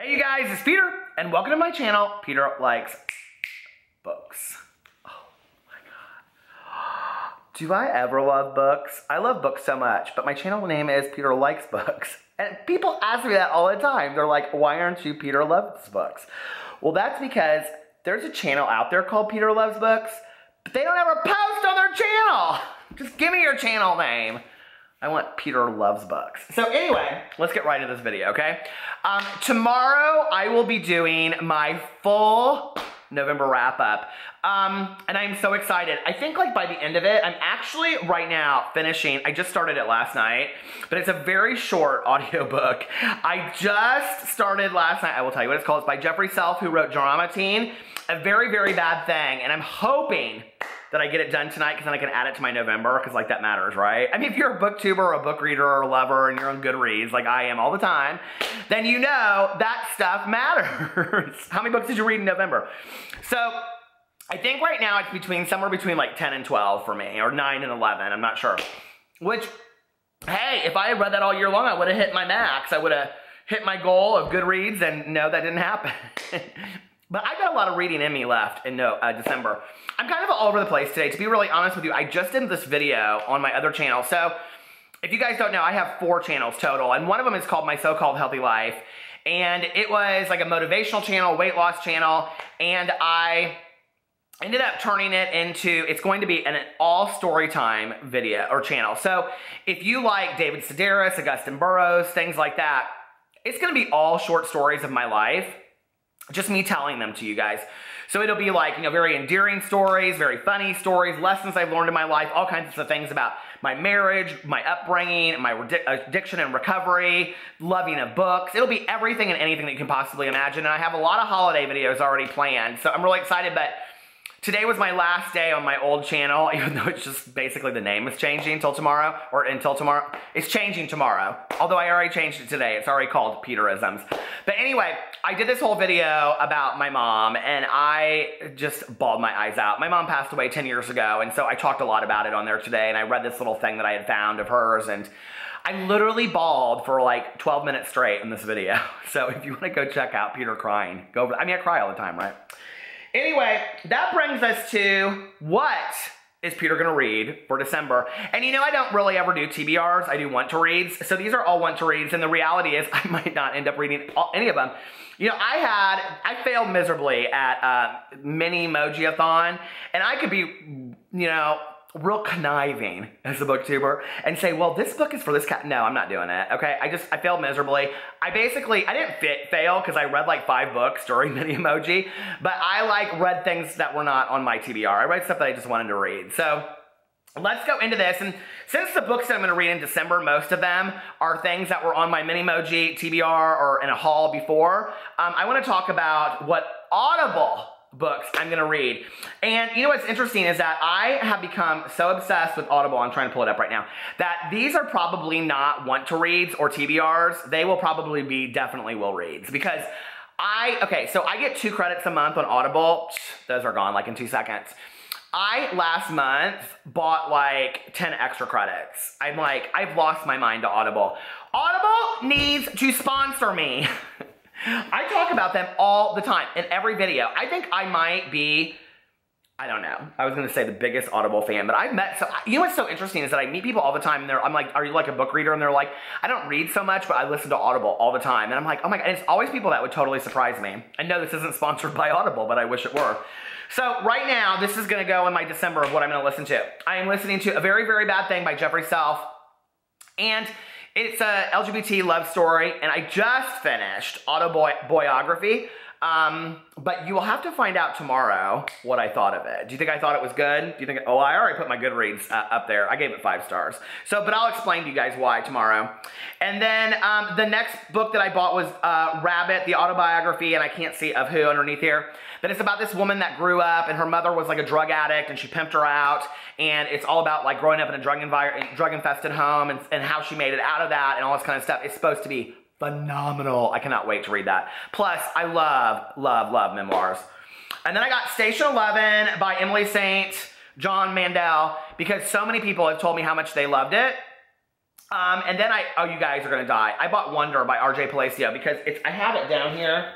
Hey you guys, it's Peter, and welcome to my channel, Peter Likes Books. Oh my God. Do I ever love books? I love books so much, but my channel name is Peter Likes Books. And people ask me that all the time. They're like, why aren't you Peter Loves Books? Well, that's because there's a channel out there called Peter Loves Books, but they don't ever post on their channel. Just give me your channel name. I want Peter Loves Books. So anyway, let's get right into this video, okay? Tomorrow, I will be doing my full November wrap-up. And I'm so excited. I think like by the end of it, I'm actually right now finishing, I just started it last night, but it's a very short audiobook. I just started last night. I will tell you what it's called. It's by Jeffrey Self, who wrote Drama Teen. A very, very bad thing. And I'm hoping that I get it done tonight because then I can add it to my November because like that matters, right? I mean, if you're a booktuber or a book reader or a lover and you're on Goodreads like I am all the time, then you know that stuff matters. How many books did you read in November? So I think right now it's somewhere between like 10 and 12 for me, or 9 and 11, I'm not sure. Which, hey, if I had read that all year long, I would have hit my max. I would have hit my goal of Goodreads, and no, that didn't happen. But I got a lot of reading in me left in December. I'm kind of all over the place today. To be really honest with you, I just did this video on my other channel. So if you guys don't know, I have 4 channels total, and one of them is called My So-Called Healthy Life. And it was like a motivational channel, weight loss channel, and I ended up turning it into, it's going to be an all story time video or channel. So if you like David Sedaris, Augustin Burroughs, things like that, it's going to be all short stories of my life. Just me telling them to you guys. So it'll be like, you know, very endearing stories, very funny stories, lessons I've learned in my life, all kinds of things about my marriage, my upbringing, my addiction and recovery, loving of books. It'll be everything and anything that you can possibly imagine. And I have a lot of holiday videos already planned. So I'm really excited, but today was my last day on my old channel, even though it's just basically the name is changing until tomorrow. It's changing tomorrow. Although I already changed it today. It's already called Peterisms. But anyway, I did this whole video about my mom, and I just bawled my eyes out. My mom passed away 10 years ago, and so I talked a lot about it on there today, and I read this little thing that I had found of hers, and I literally bawled for like 12 minutes straight in this video. So if you want to go check out Peter crying, go over there. I mean, I cry all the time, right? Anyway, that brings us to what is Peter going to read for December. And you know, I don't really ever do TBRs. I do want to reads. So these are all want to reads. And the reality is I might not end up reading any of them. You know, I failed miserably at mini emoji-a-thon. And I could be, you know, real conniving as a booktuber and say, well, this book is for this cat. No, I'm not doing it, okay? I failed miserably. I didn't fail because I read like 5 books during Mini Emoji, but I like read things that were not on my TBR. I read stuff that I just wanted to read. So let's go into this. And since the books that I'm gonna read in December, most of them are things that were on my Mini Emoji TBR or in a haul before, I wanna talk about what Audible books I'm gonna read. And you know what's interesting is that I have become so obsessed with Audible, I'm trying to pull it up right now, that these are probably not want to reads or TBRs. They will probably be definitely will reads because so I get 2 credits a month on Audible. Those are gone like in 2 seconds. I last month bought like 10 extra credits. I'm like, I've lost my mind to Audible. Audible needs to sponsor me. I talk about them all the time in every video. I think I might be, I don't know. I was going to say the biggest Audible fan, but I've met, you know what's so interesting is that I meet people all the time and I'm like, are you like a book reader? And they're like, I don't read so much, but I listen to Audible all the time. And I'm like, oh my God, and it's always people that would totally surprise me. I know this isn't sponsored by Audible, but I wish it were. So right now, this is going to go in my December of what I'm going to listen to. I am listening to A Very, Very Bad Thing by Jeffrey Self. And it's a LGBT love story, and I just finished Autobiography, but you will have to find out tomorrow what I thought of it. Do you think I thought it was good? Do you think, I already put my Goodreads up there. I gave it 5 stars. So, but I'll explain to you guys why tomorrow. And then the next book that I bought was Rabbit, the autobiography, and I can't see of who underneath here. But it's about this woman that grew up, and her mother was like a drug addict, and she pimped her out. And it's all about like growing up in a drug-infested home and how she made it out of that and all this kind of stuff. It's supposed to be phenomenal. I cannot wait to read that. Plus, I love, love, love memoirs. And then I got Station 11 by Emily St. John Mandel because so many people have told me how much they loved it. And then oh, you guys are gonna die. I bought Wonder by R.J. Palacio because I have it down here,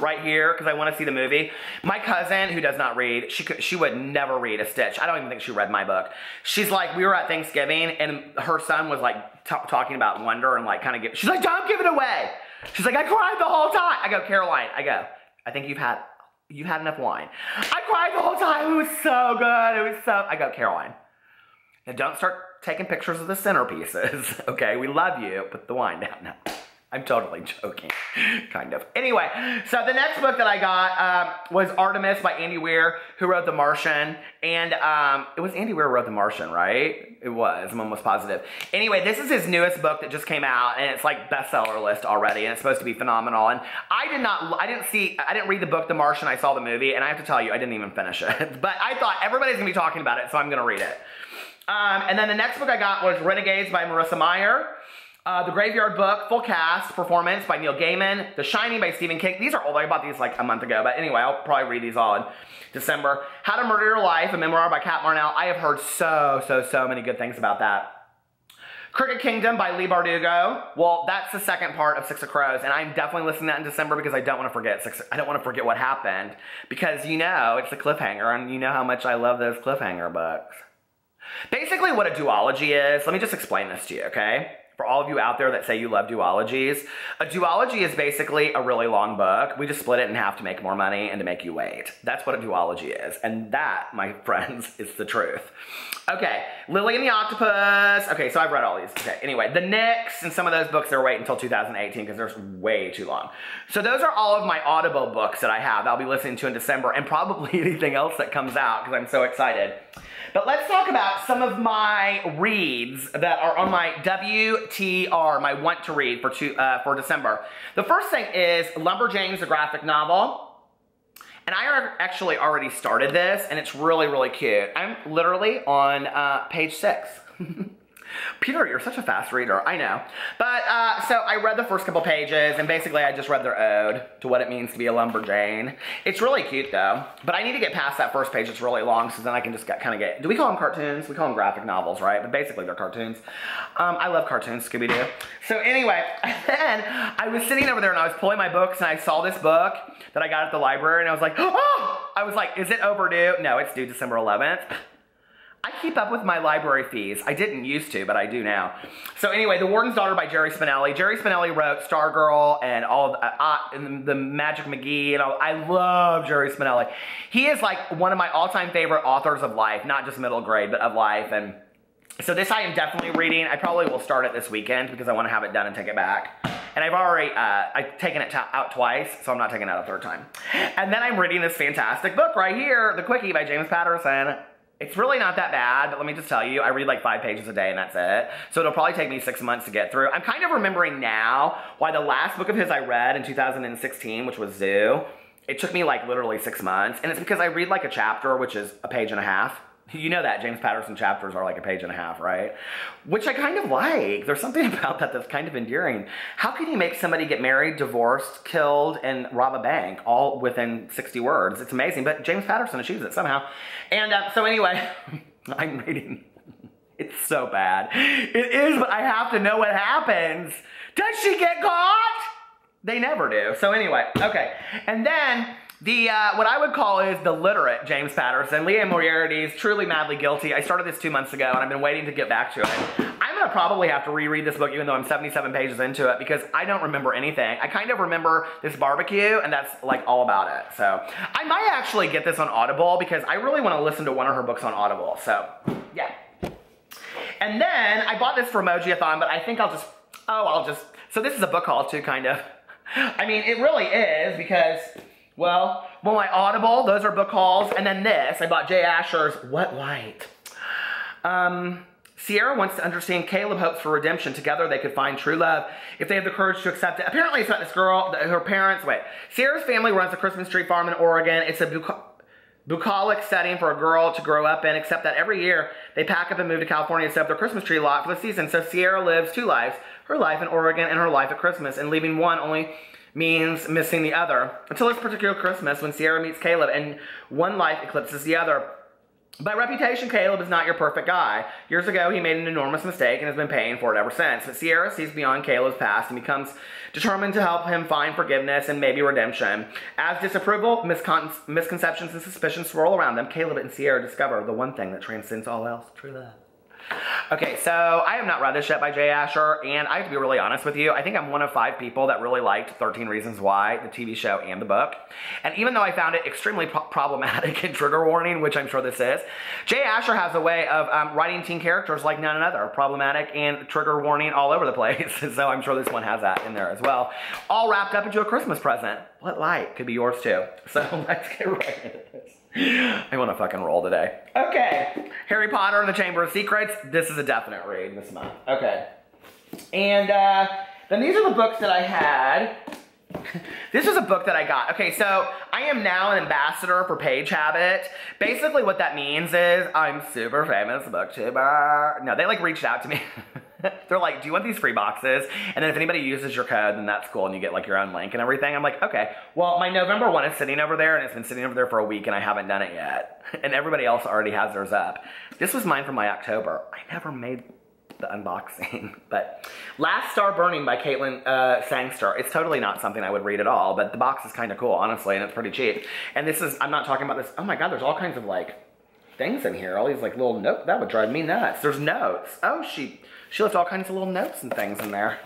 right here, because I want to see the movie. My cousin, who does not read, she would never read a stitch. I don't even think she read my book. She's like, we were at Thanksgiving, and her son was like talking about Wonder and like kind of she's like, don't give it away. She's like, I cried the whole time. I go, Caroline, I think you've had enough wine. I cried the whole time. It was so good. I go, Caroline, now don't start taking pictures of the centerpieces, okay? We love you. Put the wine down now. I'm totally joking, kind of. Anyway, so the next book that I got was Artemis by Andy Weir, who wrote The Martian. And it was Andy Weir who wrote The Martian, right? It was, I'm almost positive. Anyway, this is his newest book that just came out, and it's like bestseller list already, and it's supposed to be phenomenal. And I didn't read the book The Martian, I saw the movie, and I have to tell you, I didn't even finish it. But I thought everybody's gonna be talking about it, so I'm gonna read it. And then the next book I got was Renegades by Marissa Meyer. The Graveyard Book, full cast, performance by Neil Gaiman. The Shining by Stephen King. These are old. I bought these like a month ago. But anyway, I'll probably read these all in December. How to Murder Your Life, a memoir by Kat Marnell. I have heard so many good things about that. Crooked Kingdom by Leigh Bardugo. Well, that's the second part of Six of Crows, and I'm definitely listening to that in December because I don't want to forget what happened, because you know it's a cliffhanger, and you know how much I love those cliffhanger books. Basically, what a duology is, let me just explain this to you, okay? For all of you out there that say you love duologies, a duology is basically a really long book. We just split it in half to make more money and to make you wait. That's what a duology is. And that, my friends, is the truth. Okay, Lily and the Octopus. Okay, so I've read all these. Okay, anyway, The Knicks and some of those books, they're waiting until 2018 because they're way too long. So those are all of my Audible books that I have. I'll be listening to in December, and probably anything else that comes out because I'm so excited. But let's talk about some of my reads that are on my WTR, my want to read for December. The first thing is Lumberjanes, a graphic novel. And I actually already started this, and it's really cute. I'm literally on page 6. Peter, you're such a fast reader. I know. But, so I read the first couple pages, and basically I just read their ode to what it means to be a lumberjane. It's really cute, though. But I need to get past that first page. It's really long, so then I can just kind of get... Do we call them cartoons? We call them graphic novels, right? But basically they're cartoons. I love cartoons, Scooby-Doo. So anyway, then I was sitting over there, and I was pulling my books, and I saw this book that I got at the library, and I was like, oh! I was like, is it overdue? No, it's due December 11th. I keep up with my library fees. I didn't used to, but I do now. So anyway, The Warden's Daughter by Jerry Spinelli. Jerry Spinelli wrote Stargirl and all of the Magic McGee and all. I love Jerry Spinelli. He is like one of my all-time favorite authors of life, not just middle grade, but of life. And so this I am definitely reading. I probably will start it this weekend because I want to have it done and take it back. And I've already, I've taken it out twice, so I'm not taking it out a third time. And then I'm reading this fantastic book right here, The Quickie by James Patterson. It's really not that bad, but let me just tell you, I read like 5 pages a day and that's it. So it'll probably take me 6 months to get through. I'm kind of remembering now why the last book of his I read in 2016, which was Zoo, it took me like literally 6 months. And it's because I read like a chapter, which is a page and a half. You know that James Patterson chapters are like a page and a half, right? Which I kind of like. There's something about that that's kind of endearing. How can you make somebody get married, divorced, killed, and rob a bank all within 60 words? It's amazing, but James Patterson achieves it somehow. And so anyway, I'm reading. It's so bad. It is, but I have to know what happens. Does she get caught? They never do. So anyway, okay. And then... what I would call is the literate James Patterson, Leah Moriarty's Truly Madly Guilty. I started this 2 months ago, and I've been waiting to get back to it. I'm going to probably have to reread this book, even though I'm 77 pages into it, because I don't remember anything. I kind of remember this barbecue, and that's like all about it. So I might actually get this on Audible, because I really want to listen to one of her books on Audible. So, yeah. And then I bought this for Emoji-a-thon, but I think I'll just, so this is a book haul too, kind of. I mean, it really is, because... Well, my Audible, those are book hauls. And then this, I bought Jay Asher's What Light? Sierra wants to understand Caleb hopes for redemption. Together they could find true love if they have the courage to accept it. Apparently it's about this girl, her parents, Sierra's family runs a Christmas tree farm in Oregon. It's a bucolic setting for a girl to grow up in, except that every year they pack up and move to California to set up their Christmas tree lot for the season. So Sierra lives 2 lives, her life in Oregon and her life at Christmas, and leaving one only means missing the other. Until this particular Christmas when Sierra meets Caleb and one life eclipses the other. By reputation, Caleb is not your perfect guy. Years ago, he made an enormous mistake and has been paying for it ever since. But Sierra sees beyond Caleb's past and becomes determined to help him find forgiveness and maybe redemption. As disapproval, misconceptions, and suspicions swirl around them, Caleb and Sierra discover the one thing that transcends all else, true love. Okay, so I have not read this yet by Jay Asher, and I have to be really honest with you. I think I'm one of 5 people that really liked 13 Reasons Why, the TV show and the book. And even though I found it extremely problematic and trigger warning, which I'm sure this is, Jay Asher has a way of writing teen characters like none other. Problematic and trigger warning all over the place. So I'm sure this one has that in there as well. All wrapped up into a Christmas present. What light? Could be yours too. So let's get right into this. I want to fucking roll today. Okay, Harry Potter and the Chamber of Secrets. This is a definite read this month. Okay. And then these are the books that I had. This is a book that I got. Okay, so I am now an ambassador for Page Habit. Basically what that means is I'm super famous booktuber. No, they like reached out to me. They're like, do you want these free boxes? And then if anybody uses your code, then that's cool and you get like your own link and everything. I'm like, okay. Well, my November one is sitting over there and it's been sitting over there for a week and I haven't done it yet. And everybody else already has theirs up. This was mine from my October. I never made the unboxing, but Last Star Burning by Caitlin Sangster. It's totally not something I would read at all, but the box is kind of cool, honestly, and it's pretty cheap. And this is, I'm not talking about this, oh my God, there's all kinds of like things in here. All these like little notes, that would drive me nuts. There's notes. Oh, she left all kinds of little notes and things in there.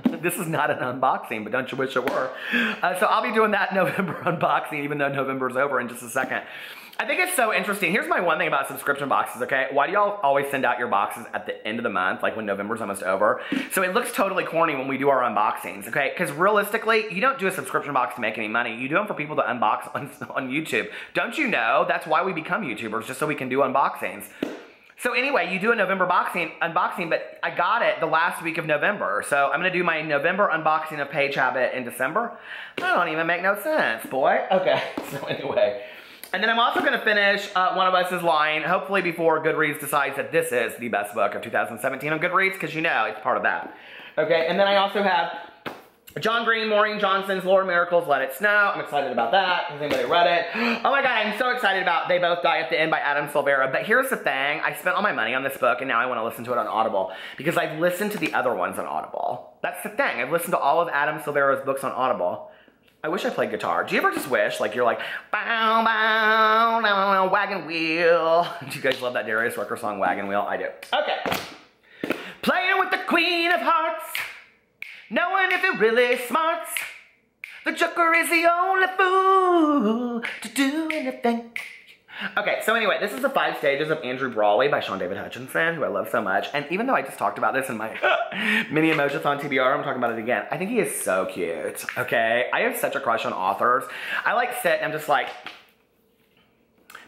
This is not an unboxing, but don't you wish it were? So I'll be doing that November unboxing, even though November's over in just a second. I think it's so interesting. Here's my one thing about subscription boxes, okay? Why do y'all always send out your boxes at the end of the month, like when November's almost over? So it looks totally corny when we do our unboxings, okay? Because realistically, you don't do a subscription box to make any money. You do them for people to unbox on YouTube. Don't you know? That's why we become YouTubers, just so we can do unboxings. So anyway, you do a November unboxing, but I got it the last week of November. So I'm going to do my November unboxing of Page Habit in December. That don't even make no sense, boy. Okay, so anyway. And then I'm also going to finish One of Us is Lying, hopefully before Goodreads decides that this is the best book of 2017 on Goodreads, because you know it's part of that. Okay, and then I also have John Green, Maureen Johnson's Lord Miracles, Let It Snow. I'm excited about that. Has anybody read it? Oh my God, I'm so excited about They Both Die at the End by Adam Silvera. But here's the thing. I spent all my money on this book, and now I want to listen to it on Audible, because I've listened to the other ones on Audible. That's the thing. I've listened to all of Adam Silvera's books on Audible. I wish I played guitar. Do you ever just wish, like, you're like, bow, bow, bow, wagon wheel? Do you guys love that Darius Rucker song, Wagon Wheel? I do. Okay. Playing with the Queen of Hearts, knowing if you're really smarts. The Joker is the only fool to do anything. Okay, so anyway, this is the 5 Stages of Andrew Brawley by Sean David Hutchinson, who I love so much. And even though I just talked about this in my mini emojathon TBR, I'm talking about it again. I think he is so cute, okay? I have such a crush on authors. I like sit and I'm just like,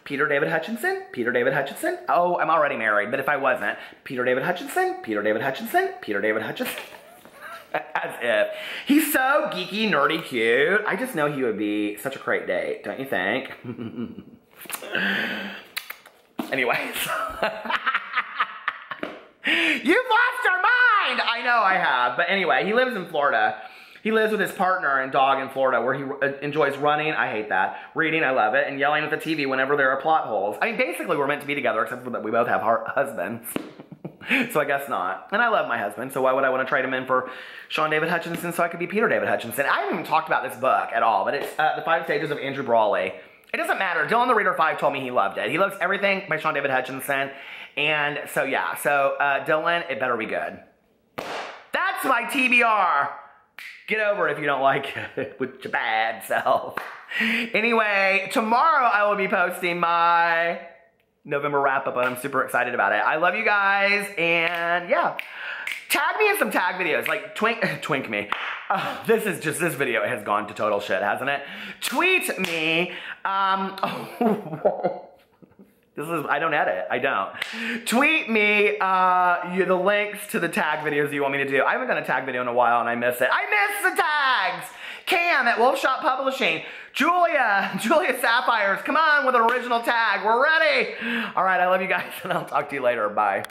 Peter David Hutchinson, Peter David Hutchinson. Oh, I'm already married, but if I wasn't, Peter David Hutchinson, Peter David Hutchinson, Peter David Hutchinson. As if. He's so geeky, nerdy, cute. I just know he would be such a great date, don't you think? Anyways. You've lost your mind! I know I have. But anyway, he lives in Florida. He lives with his partner and dog in Florida, where he enjoys running. I hate that. Reading, I love it. And yelling at the TV whenever there are plot holes. I mean, basically, we're meant to be together, except for that we both have husbands. So I guess not. And I love my husband, so why would I want to trade him in for Sean David Hutchinson so I could be Peter David Hutchinson? I haven't even talked about this book at all, but it's The 5 Stages of Andrew Brawley. It doesn't matter. Dylan the Reader 5 told me he loved it. He loves everything by Sean David Hutchinson. And so, yeah. So, Dylan, it better be good. That's my TBR. Get over it if you don't like it with your bad self. Anyway, tomorrow I will be posting my November wrap-up, and I'm super excited about it. I love you guys, and yeah. Tag me in some tag videos, like twink me. This video has gone to total shit, hasn't it? Tweet me, I don't edit, I don't. Tweet me the links to the tag videos you want me to do. I haven't done a tag video in a while and I miss it. I miss the tags! Cam at Wolf Shop Publishing. Julia Sapphires, come on with an original tag. We're ready. All right, I love you guys and I'll talk to you later. Bye.